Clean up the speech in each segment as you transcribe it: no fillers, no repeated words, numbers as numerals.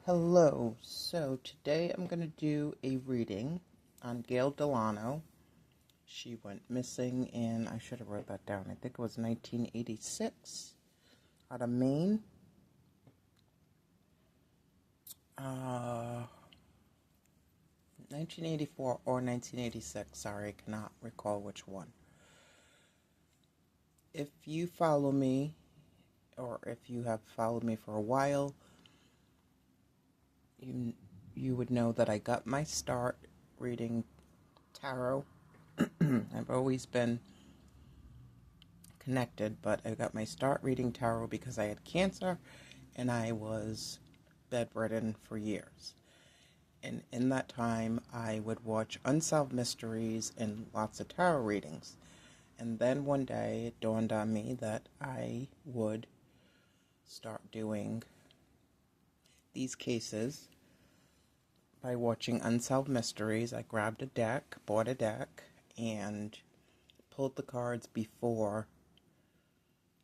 Hello, so today I'm going to do a reading on Gail Delano. She went missing in, I should have wrote that down, I think it was 1986, out of Maine. 1984 or 1986, sorry, I cannot recall which one. If you follow me, or if you have followed me for a while, you would know that I got my start reading tarot. I've always been connected, but I got my start reading tarot because I had cancer and I was bedridden for years. And in that time, I would watch Unsolved Mysteries and lots of tarot readings. And then one day, it dawned on me that I would start doing these cases by watching Unsolved Mysteries. I grabbed a deck, bought a deck, and pulled the cards before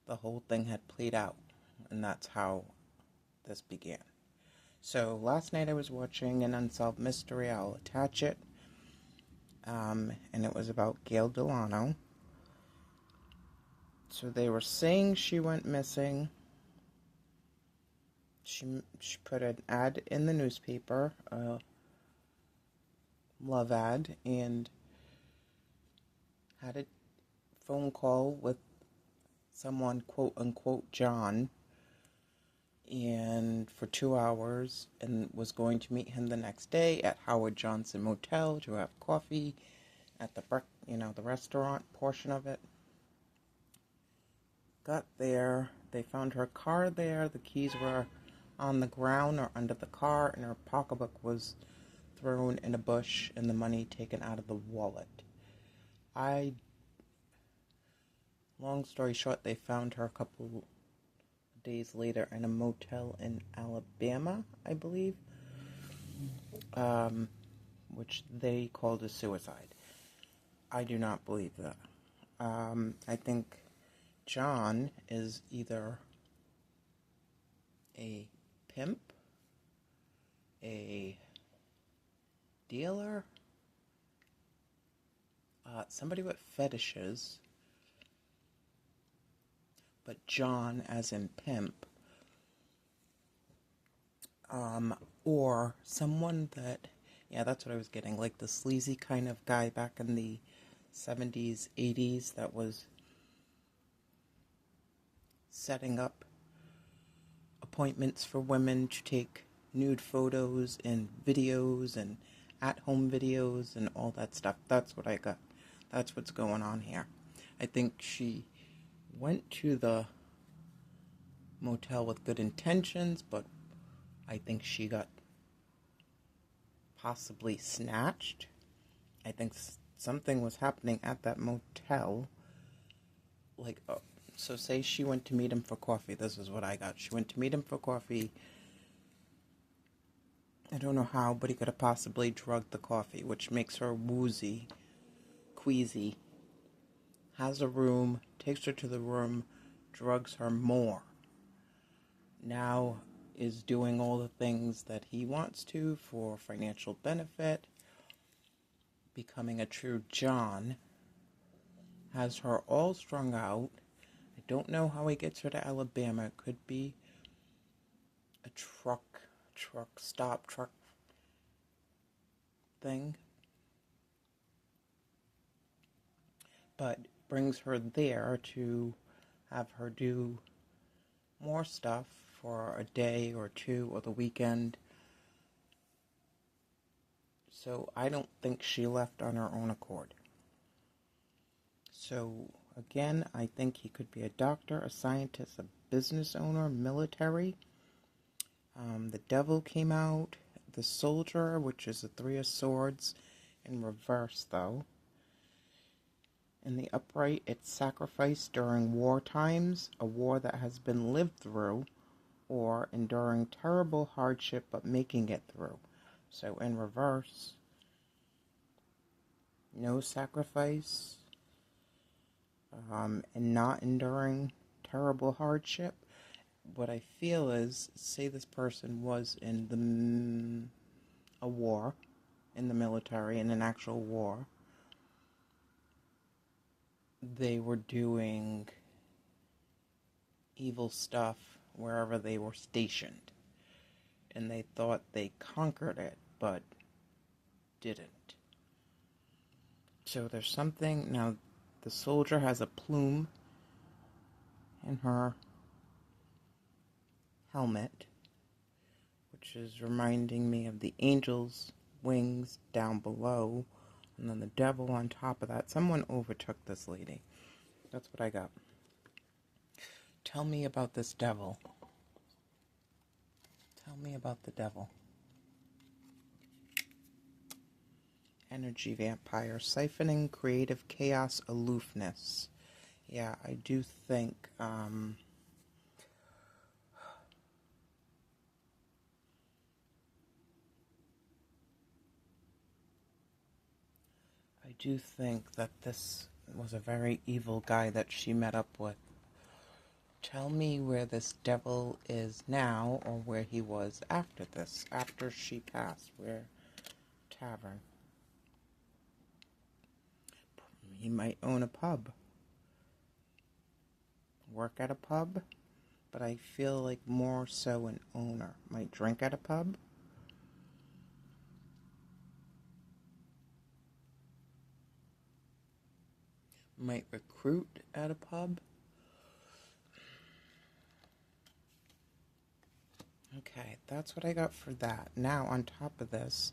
the whole thing had played out. And that's how this began. So last night I was watching an Unsolved Mystery. I'll attach it. And it was about Gail Delano. So they were saying she went missing. She put an ad in the newspaper, a love ad, and had a phone call with someone, quote unquote, John, and for 2 hours, and was going to meet him the next day at Howard Johnson Motel to have coffee at the restaurant portion of it. Got there, they found her car there, the keys were on the ground or under the car, and her pocketbook was thrown in a bush and the money taken out of the wallet. Long story short, they found her a couple days later in a motel in Alabama, I believe, which they called a suicide. I do not believe that. I think John is either a pimp, a dealer, somebody with fetishes, but John as in pimp, or someone that, that's what I was getting, like the sleazy kind of guy back in the 70s, 80s that was setting up appointments for women to take nude photos and videos and at-home videos and all that stuff. That's what I got. That's what's going on here. I think she went to the motel with good intentions, but I think she got possibly snatched. I think something was happening at that motel. So say she went to meet him for coffee. This is what I got. She went to meet him for coffee. I don't know how, but he could have possibly drugged the coffee, which makes her woozy, queasy. Has a room, takes her to the room, drugs her more. Now is doing all the things that he wants to for financial benefit, becoming a true John, has her all strung out. I don't know how he gets her to Alabama. It could be a truck thing, but brings her there to have her do more stuff for a day or two or the weekend. So I don't think she left on her own accord. So again, I think he could be a doctor, a scientist, a business owner, military. The devil came out, the soldier, which is a 3 of swords in reverse though. In the upright, it's sacrifice during war times, a war that has been lived through, or enduring terrible hardship but making it through. So in reverse, no sacrifice, and not enduring terrible hardship. what I feel is, say this person was in a war, in the military, in an actual war. They were doing evil stuff wherever they were stationed. And they thought they conquered it, but didn't. So there's something, now the soldier has a plume in her helmet, which is reminding me of the angel's wings down below, and then the devil on top of that. Someone overtook this lady. That's what I got. Tell me about this devil. Tell me about the devil. Energy vampire, siphoning creative chaos, aloofness. Yeah, I do think, that this was a very evil guy that she met up with. Tell me where this devil is now, or where he was after this, after she passed. Where? Tavern. He might own a pub. Work at a pub, but I feel like more so an owner. Might drink at a pub. Might recruit at a pub. Okay, that's what I got for that. Now, on top of this,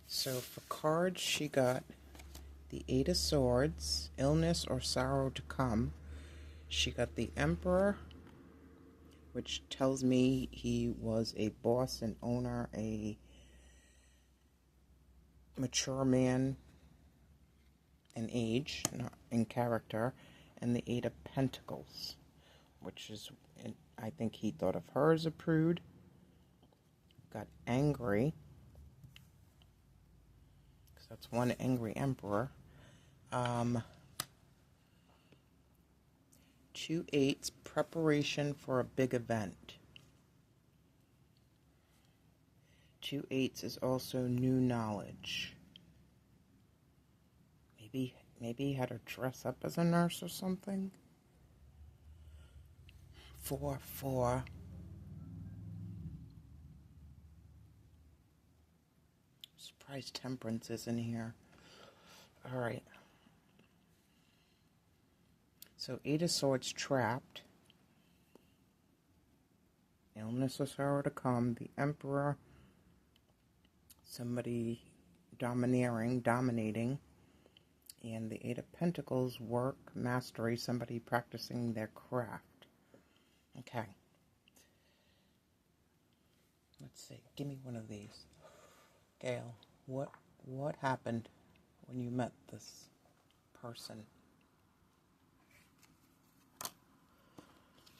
so for cards, she got the Eight of Swords, illness or sorrow to come. She got the Emperor, which tells me he was a boss and owner, a mature man in age, not in character, and the Eight of Pentacles, which is, I think he thought of her as a prude, got angry, because that's one angry emperor. 2 eights, preparation for a big event. 2 eights is also new knowledge. Maybe he had her dress up as a nurse or something. 4. Surprised Temperance isn't here. Alright. So 8 of Swords, trapped. Illness or sorrow to come. The Emperor, somebody dominating. And the 8 of Pentacles, work, mastery, somebody practicing their craft. Okay. Let's see. Give me one of these. Gail, what happened when you met this person?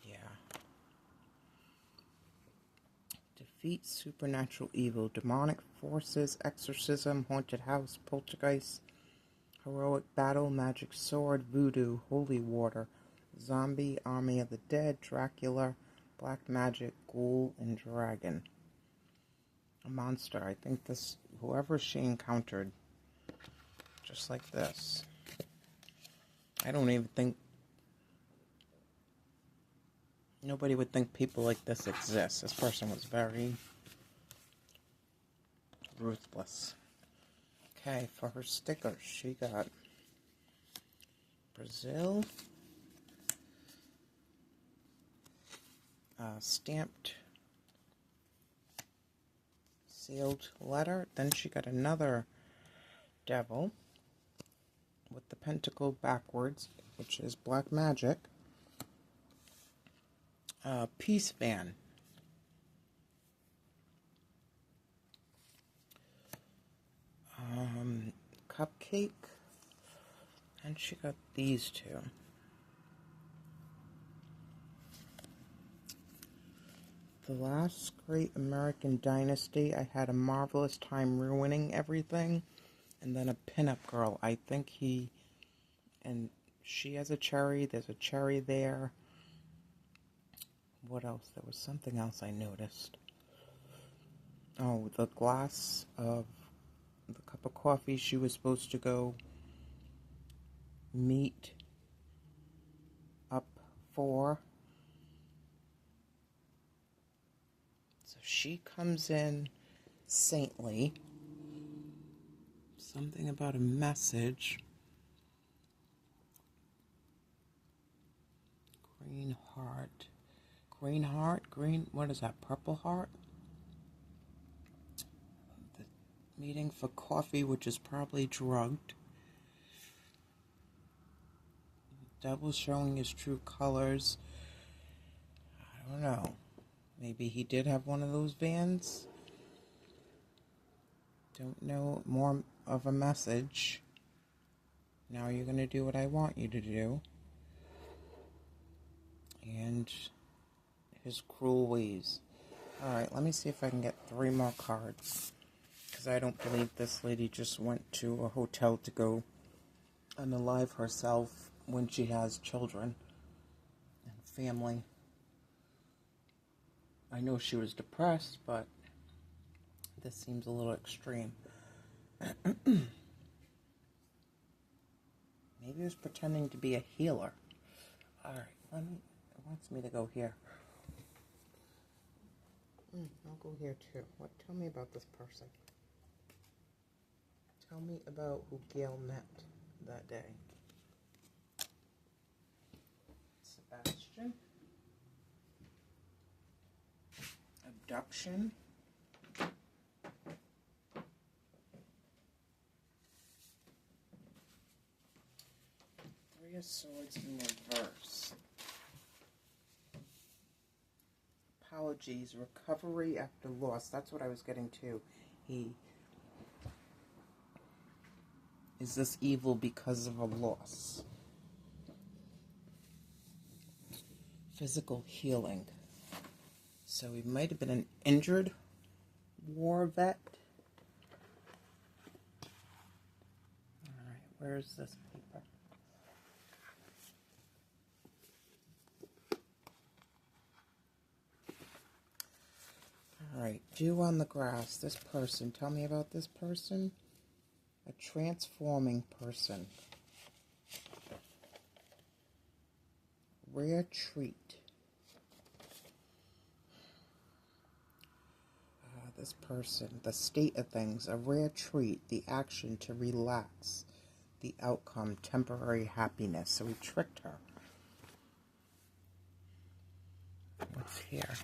Yeah. Defeat supernatural evil, demonic forces, exorcism, haunted house, poltergeist, heroic battle, magic sword, voodoo, holy water, zombie, army of the dead, Dracula, black magic, ghoul, and dragon. A monster. I think this, whoever she encountered, just like this. I don't even think, nobody would think people like this exist. This person was very ruthless. Okay, for her stickers, she got Brazil, stamped sealed letter. Then she got another devil with the pentacle backwards, which is black magic. Peace fan. Cupcake. And she got these two. The last great American dynasty. I had a marvelous time ruining everything. And then a pinup girl. I think he, and she has a cherry. There's a cherry there. What else? There was something else I noticed. Oh, the glass of the cup of coffee she was supposed to go meet up for. So she comes in saintly. Something about a message. Green heart. Green heart? Green, what is that? Purple heart? The meeting for coffee, which is probably drugged. The devil's showing his true colors. I don't know. Maybe he did have one of those vans. Don't know more of a message. Now you're going to do what I want you to do. And his cruel ways. Alright, let me see if I can get 3 more cards. Because I don't believe this lady just went to a hotel to go unalive herself when she has children and family. I know she was depressed, but this seems a little extreme. Maybe he was pretending to be a healer. Alright, it wants me to go here. I'll go here too. Tell me about this person. Tell me about who Gail met that day. Sebastian. Abduction. 3 of Swords in reverse. Apologies, recovery after loss. That's what I was getting to. Is this evil because of a loss? Physical healing. So he might have been an injured war vet. Alright, where's this paper? Alright, dew on the grass. This person. Tell me about this person. A transforming person. Rare treat. This person. The state of things. A rare treat. The action to relax. The outcome. Temporary happiness. So we tricked her. What's here?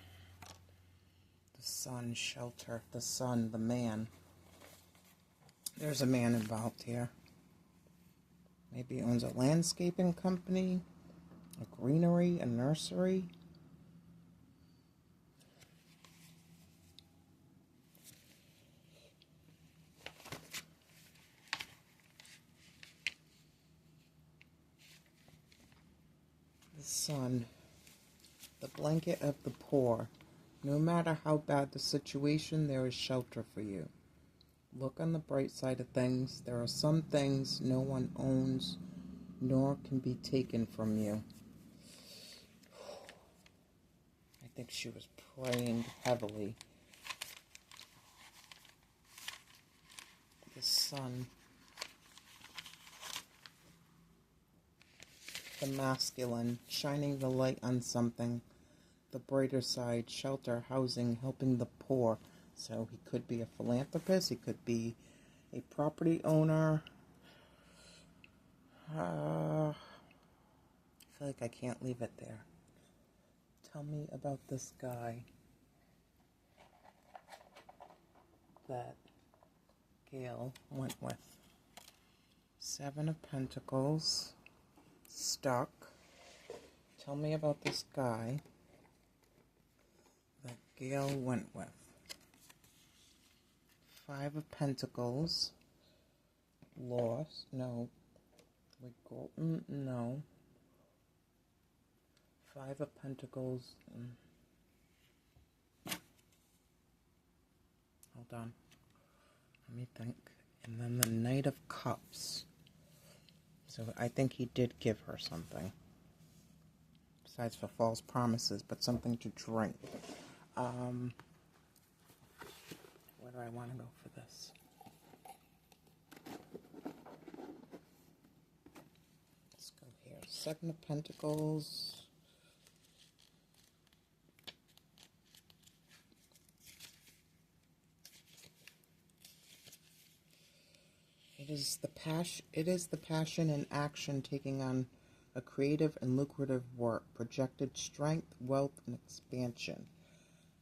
The sun, shelter. The sun, the man. There's a man involved here. Maybe he owns a landscaping company, a greenery, a nursery. The sun, the blanket of the poor. No matter how bad the situation, there is shelter for you. Look on the bright side of things. There are some things no one owns, nor can be taken from you. I think she was praying heavily. The sun. The masculine, shining the light on something. The brighter side, shelter, housing, helping the poor. So he could be a philanthropist, he could be a property owner. I feel like I can't leave it there. Tell me about this guy that Gail went with. 7 of Pentacles. Stuck. Tell me about this guy that Gail went with. 5 of Pentacles. Lost. No. No. 5 of Pentacles. Hold on. Let me think. And then the Knight of Cups. So So I think he did give her something. Besides for false promises, but something to drink. Where do I want to go for this? Let's go here. Seven of Pentacles. It is the passion and action taking on a creative and lucrative work, projected strength, wealth, and expansion.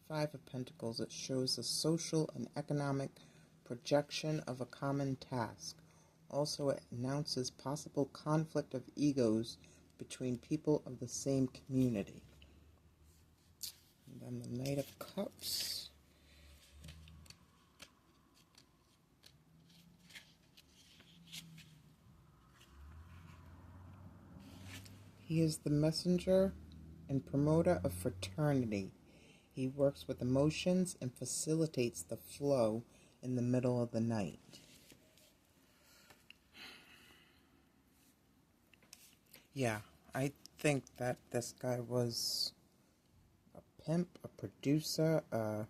Five of Pentacles, it shows the social and economic projection of a common task. Also, it announces possible conflict of egos between people of the same community. And then the Knight of Cups. He is the messenger and promoter of fraternity. He works with emotions and facilitates the flow in the middle of the night. Yeah, I think that this guy was a pimp, a producer, a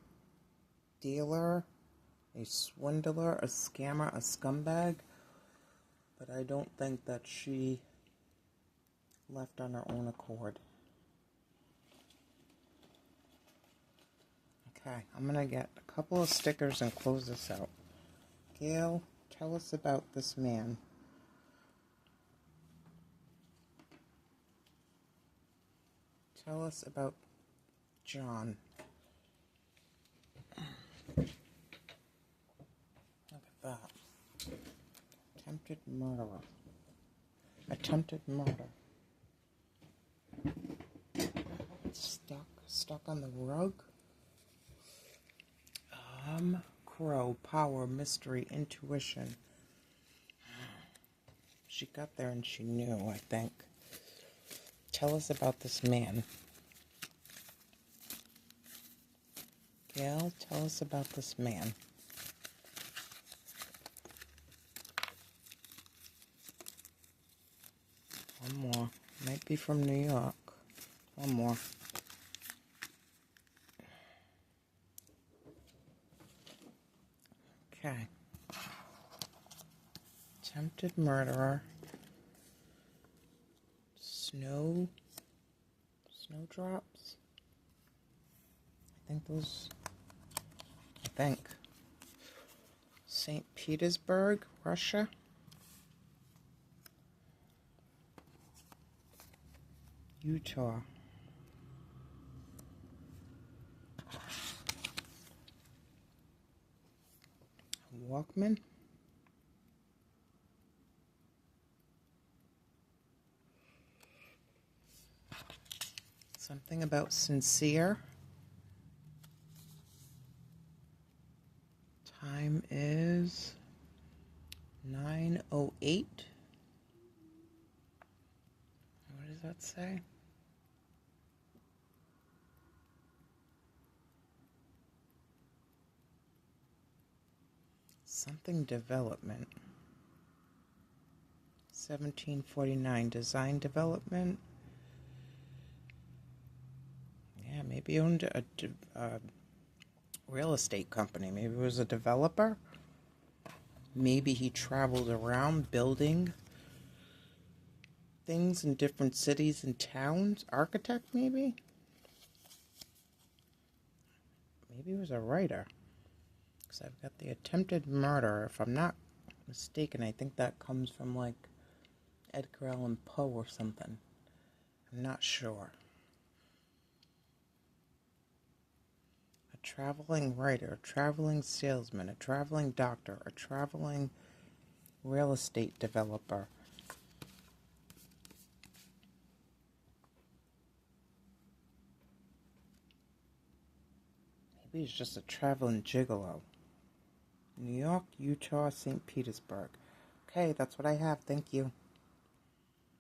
dealer, a swindler, a scammer, a scumbag. But I don't think that she left on her own accord. Okay, I'm going to get a couple of stickers and close this out. Gail, tell us about this man. Tell us about John. Look at that. Attempted murderer. Attempted murder. Stuck on the rug. Crow, power, mystery, intuition. She got there and she knew, I think. Tell us about this man. Gail, tell us about this man. One more. Might be from New York. One more. Okay. Attempted murderer. Snowdrops. I think. St. Petersburg, Russia. Utah. Walkman. Something about sincere. Time is 9:08. What does that say? Something development. 1749 design development. Yeah, maybe he owned a real estate company. Maybe he was a developer. Maybe he traveled around building things in different cities and towns. Architect, maybe? Maybe he was a writer. Because I've got the attempted murder. If I'm not mistaken, I think that comes from like Edgar Allan Poe or something. I'm not sure. A traveling writer, a traveling salesman, a traveling doctor, a traveling real estate developer. Maybe he's just a traveling gigolo. New York, Utah, St. Petersburg. Okay, that's what I have. Thank you.